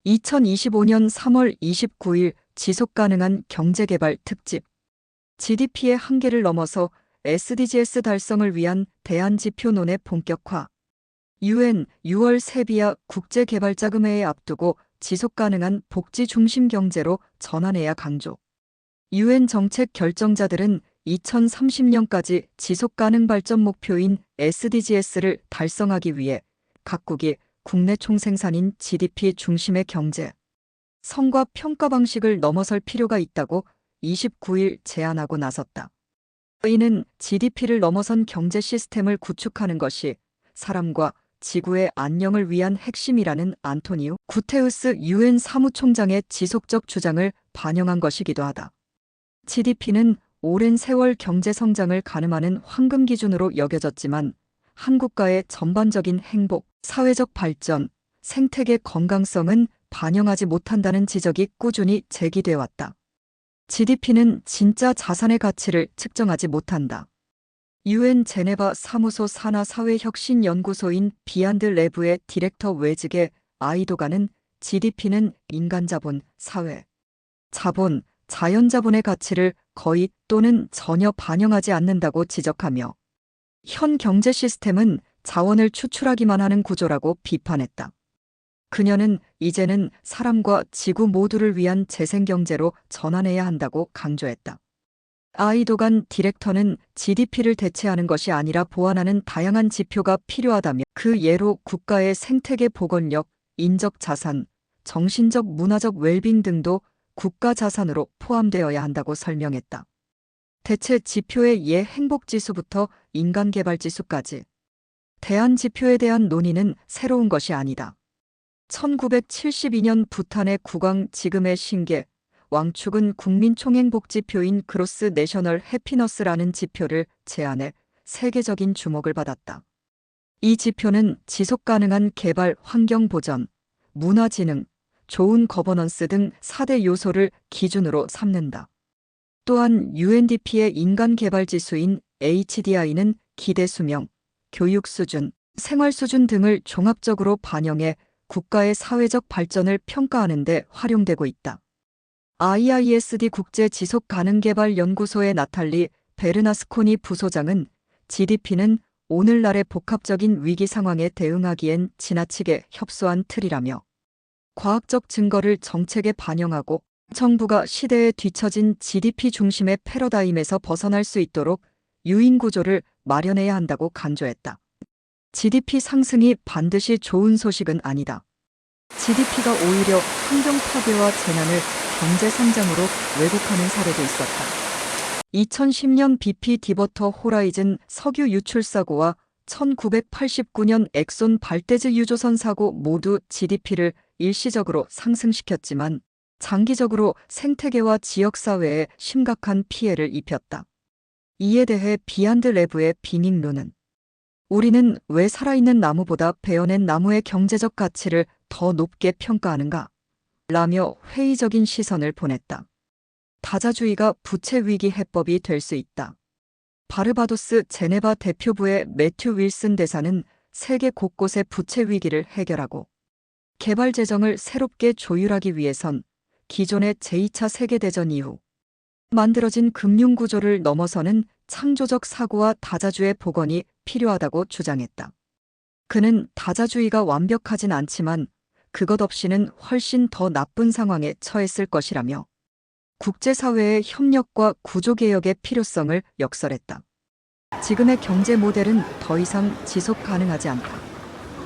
2025년 3월 29일 지속가능한 경제개발 특집. GDP의 한계를 넘어서 SDGs 달성을 위한 대안지표논의 본격화. UN 6월 세비야 국제개발자금회의 앞두고 지속가능한 복지 중심 경제로 전환해야 강조. UN 정책 결정자들은 2030년까지 지속가능 발전 목표인 SDGs를 달성하기 위해 각국이 국내 총생산인 GDP 중심의 경제, 성과 평가 방식을 넘어설 필요가 있다고 29일 제안하고 나섰다. 이는 GDP를 넘어선 경제 시스템을 구축하는 것이 사람과 지구의 안녕을 위한 핵심이라는 안토니우 구테우스 UN 사무총장의 지속적 주장을 반영한 것이기도 하다. GDP는 오랜 세월 경제 성장을 가늠하는 황금 기준으로 여겨졌지만 한 국가의 전반적인 행복, 사회적 발전, 생태계 건강성은 반영하지 못한다는 지적이 꾸준히 제기돼 왔다. GDP는 진짜 자산의 가치를 측정하지 못한다. UN 제네바 사무소 산하사회혁신연구소인 비안드 레브의 디렉터 웨즈게 아이도가는 GDP는 인간자본, 사회, 자본, 자연자본의 가치를 거의 또는 전혀 반영하지 않는다고 지적하며 현 경제 시스템은 자원을 추출하기만 하는 구조라고 비판했다. 그녀는 이제는 사람과 지구 모두를 위한 재생경제로 전환해야 한다고 강조했다. 아이도간 디렉터는 GDP를 대체하는 것이 아니라 보완하는 다양한 지표가 필요하다며 그 예로 국가의 생태계 복원력, 인적 자산, 정신적 문화적 웰빙 등도 국가 자산으로 포함되어야 한다고 설명했다. 대체 지표의 예 행복지수부터 인간개발지수까지 대안 지표에 대한 논의는 새로운 것이 아니다. 1972년 부탄의 국왕 지금의 신계, 왕축은 국민총행복지표인 그로스 내셔널 해피너스라는 지표를 제안해 세계적인 주목을 받았다. 이 지표는 지속가능한 개발 환경 보전, 문화진흥, 좋은 거버넌스 등 4대 요소를 기준으로 삼는다. 또한 UNDP의 인간개발지수인 HDI는 기대 수명, 교육 수준, 생활 수준 등을 종합적으로 반영해 국가의 사회적 발전을 평가하는 데 활용되고 있다. IISD 국제지속가능개발연구소의 나탈리 베르나스코니 부소장은 GDP는 오늘날의 복합적인 위기 상황에 대응하기엔 지나치게 협소한 틀이라며 과학적 증거를 정책에 반영하고 정부가 시대에 뒤처진 GDP 중심의 패러다임에서 벗어날 수 있도록 유인 구조를 마련해야 한다고 간조했다. GDP 상승이 반드시 좋은 소식은 아니다. GDP가 오히려 환경 파괴와 재난을 경제 성장으로 왜곡하는 사례도 있었다. 2010년 BP 디버터 호라이즌 석유 유출 사고와 1989년 엑손 발데즈 유조선 사고 모두 GDP를 일시적으로 상승시켰지만 장기적으로 생태계와 지역사회에 심각한 피해를 입혔다. 이에 대해 비안드 레브의 빙익론은 우리는 왜 살아있는 나무보다 베어낸 나무의 경제적 가치를 더 높게 평가하는가? 라며 회의적인 시선을 보냈다. 다자주의가 부채 위기 해법이 될 수 있다. 바르바도스 제네바 대표부의 매튜 윌슨 대사는 세계 곳곳의 부채 위기를 해결하고 개발 재정을 새롭게 조율하기 위해선 기존의 제2차 세계대전 이후 만들어진 금융구조를 넘어서는 창조적 사고와 다자주의 복원이 필요하다고 주장했다. 그는 다자주의가 완벽하진 않지만 그것 없이는 훨씬 더 나쁜 상황에 처했을 것이라며 국제사회의 협력과 구조개혁의 필요성을 역설했다. 지금의 경제 모델은 더 이상 지속 가능하지 않다.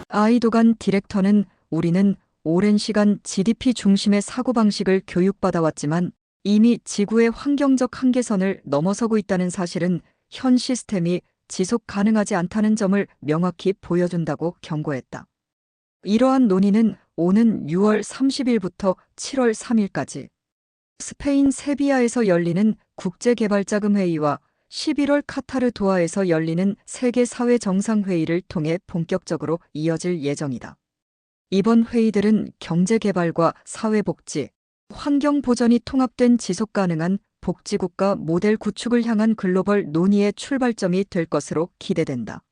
아이도간 디렉터는 우리는 오랜 시간 GDP 중심의 사고방식을 교육받아왔지만 이미 지구의 환경적 한계선을 넘어서고 있다는 사실은 현 시스템이 지속 가능하지 않다는 점을 명확히 보여준다고 경고했다. 이러한 논의는 오는 6월 30일부터 7월 3일까지 스페인 세비야에서 열리는 국제개발자금회의와 11월 카타르 도하에서 열리는 세계사회정상회의를 통해 본격적으로 이어질 예정이다. 이번 회의들은 경제개발과 사회복지, 환경보전이 통합된 지속가능한 복지국가 모델 구축을 향한 글로벌 논의의 출발점이 될 것으로 기대된다.